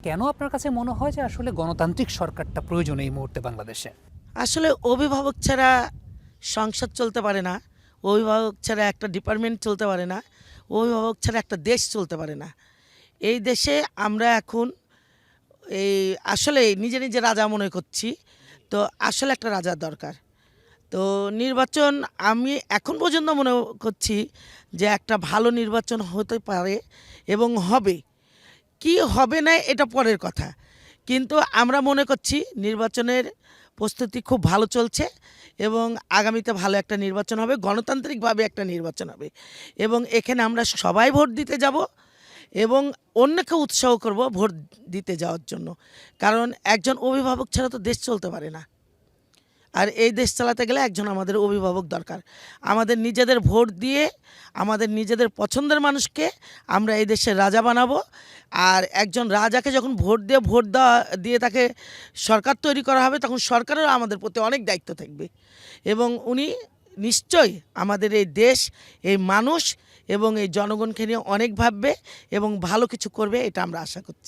কেন আপনার কাছে মনে হয় যে আসলে গণতান্ত্রিক সরকারটা প্রয়োজন এই মুহূর্তে বাংলাদেশে? আসলে অভিভাবক ছাড়া সংসদ চলতে পারে না। অভিভাবক ছাড়া একটা ডিপার্টমেন্ট চলতে পারে না। অভিভাবক ছাড়া একটা দেশ চলতে পারে না। এই দেশে আমরা এখন এই আসলে নিজে নিজে রাজা মনে করছি। তো আসলে একটা রাজার দরকার। তো নির্বাচন আমি এখন পর্যন্ত মনে করছি যে একটা ভালো নির্বাচন হতে পারে এবং হবে। কি হবে না এটা পরের কথা, কিন্তু আমরা মনে করছি নির্বাচনের প্রস্তুতি খুব ভালো চলছে এবং আগামীতে ভালো একটা নির্বাচন হবে, গণতান্ত্রিকভাবে একটা নির্বাচন হবে এবং এখানে আমরা সবাই ভোট দিতে যাব এবং অন্যকে উৎসাহ করব ভোট দিতে যাওয়ার জন্য। কারণ একজন অভিভাবক ছাড়া তো দেশ চলতে পারে না। আর এই দেশ চালাতে গেলে একজন আমাদের অভিভাবক দরকার। আমাদের নিজেদের ভোট দিয়ে আমাদের নিজেদের পছন্দের মানুষকে আমরা এই দেশের রাজা বানাবো। আর একজন রাজাকে যখন ভোট দিয়ে তাকে সরকার তৈরি করা হবে, তখন সরকারেরও আমাদের প্রতি অনেক দায়িত্ব থাকবে এবং উনি নিশ্চয়ই আমাদের এই দেশ, এই মানুষ এবং এই জনগণকে নিয়ে অনেক ভাববে এবং ভালো কিছু করবে, এটা আমরা আশা করছি।